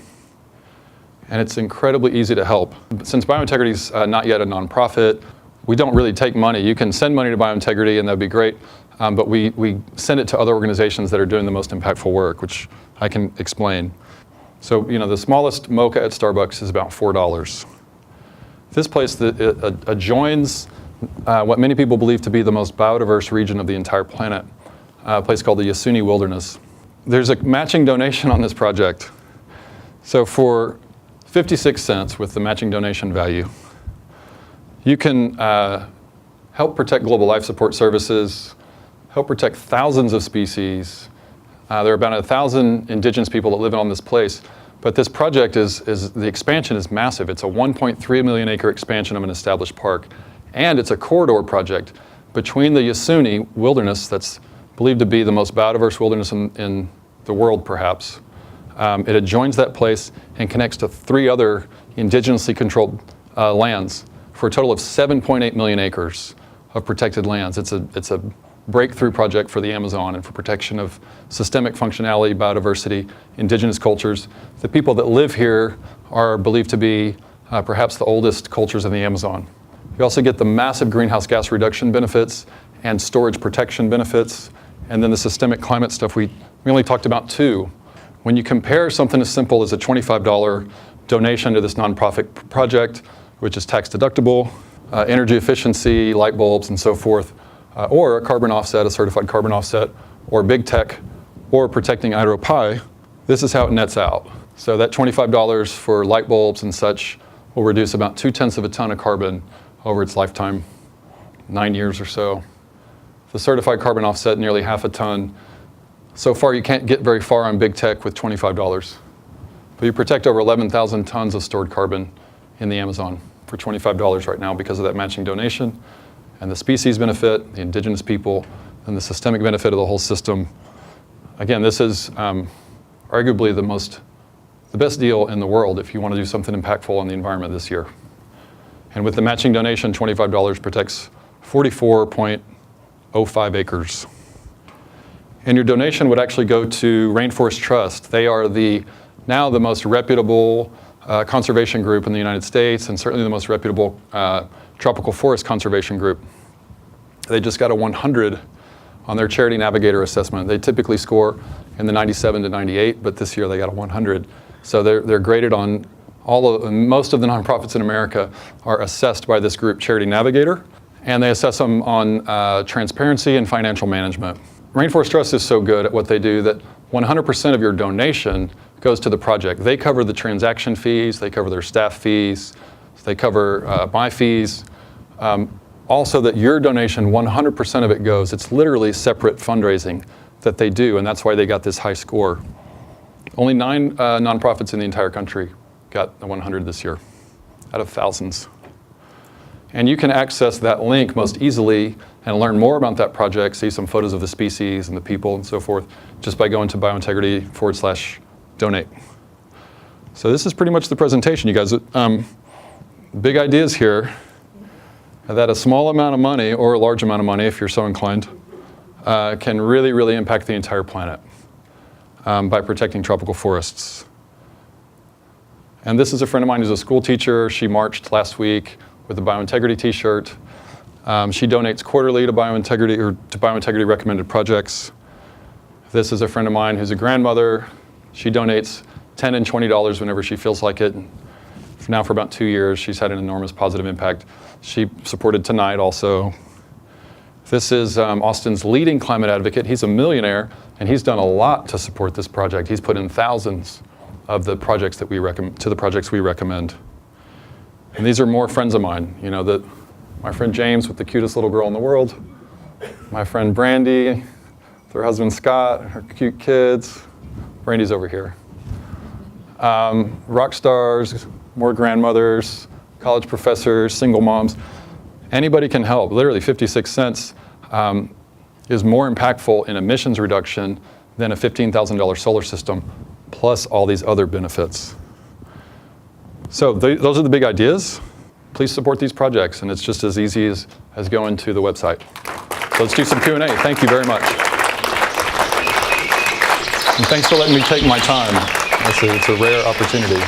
And it's incredibly easy to help. Since BioIntegrity is not yet a nonprofit, we don't really take money. You can send money to BioIntegrity and that'd be great, but we send it to other organizations that are doing the most impactful work, which I can explain. So, the smallest mocha at Starbucks is about $4. This place adjoins what many people believe to be the most biodiverse region of the entire planet, a place called the Yasuni Wilderness. There's a matching donation on this project. So for 56 cents with the matching donation value, you can help protect global life support services, help protect thousands of species. There are about 1,000 indigenous people that live on this place, but this project the expansion is massive. It's a 1.3 million acre expansion of an established park, and it's a corridor project between the Yasuni Wilderness, that's believed to be the most biodiverse wilderness in the world, perhaps. It adjoins that place and connects to 3 other indigenously controlled lands for a total of 7.8 million acres of protected lands. It's a breakthrough project for the Amazon and for protection of systemic functionality, biodiversity, indigenous cultures. The people that live here are believed to be perhaps the oldest cultures in the Amazon. You also get the massive greenhouse gas reduction benefits and storage protection benefits, and then the systemic climate stuff we only talked about 2. When you compare something as simple as a $25 donation to this nonprofit project, which is tax deductible, energy efficiency, light bulbs, and so forth, or a carbon offset, a certified carbon offset, or big tech, or protecting Hydropi, this is how it nets out. So that $25 for light bulbs and such will reduce about 0.2 of a ton of carbon over its lifetime, 9 years or so. The certified carbon offset, nearly 0.5 a ton. So far, you can't get very far on big tech with $25. But you protect over 11,000 tons of stored carbon in the Amazon for $25 right now because of that matching donation and the species benefit, the indigenous people, and the systemic benefit of the whole system. Again, this is arguably the best deal in the world if you want to do something impactful on the environment this year. And with the matching donation, $25 protects 44.05 acres. And your donation would actually go to Rainforest Trust. They are now the most reputable conservation group in the United States, and certainly the most reputable tropical forest conservation group. They just got a 100 on their Charity Navigator assessment. They typically score in the 97 to 98, but this year they got a 100. So they're graded on most of the nonprofits in America are assessed by this group, Charity Navigator, and they assess them on transparency and financial management. Rainforest Trust is so good at what they do that 100% of your donation goes to the project. They cover the transaction fees, they cover their staff fees, they cover my fees. Also that your donation, 100% of it goes. It's literally separate fundraising that they do, and that's why they got this high score. Only 9 nonprofits in the entire country got the 100 this year, out of thousands. And you can access that link most easily and learn more about that project, see some photos of the species and the people and so forth, just by going to BioIntegrity/donate. So this is pretty much the presentation, you guys. Big ideas here, that a small amount of money, or a large amount of money if you're so inclined, can really, really impact the entire planet by protecting tropical forests. And this is a friend of mine who's a school teacher. She marched last week with a BioIntegrity t-shirt. She donates quarterly to BioIntegrity, or to BioIntegrity recommended projects. This is a friend of mine who's a grandmother. She donates $10 and $20 whenever she feels like it. Now for about 2 years, she's had an enormous positive impact. She supported Tonight also. This is Austin's leading climate advocate. He's a millionaire, and he's done a lot to support this project. He's put in thousands of the projects that we recommend. And these are more friends of mine. You know, my friend James with the cutest little girl in the world, my friend Brandy, with her husband Scott, her cute kids. Brandy's over here. Rock stars, more grandmothers, college professors, single moms. Anybody can help. Literally 56 cents is more impactful in emissions reduction than a $15,000 solar system, plus all these other benefits. So those are the big ideas. Please support these projects, and it's just as easy as going to the website. So let's do some Q&A. Thank you very much. And thanks for letting me take my time. It's a rare opportunity.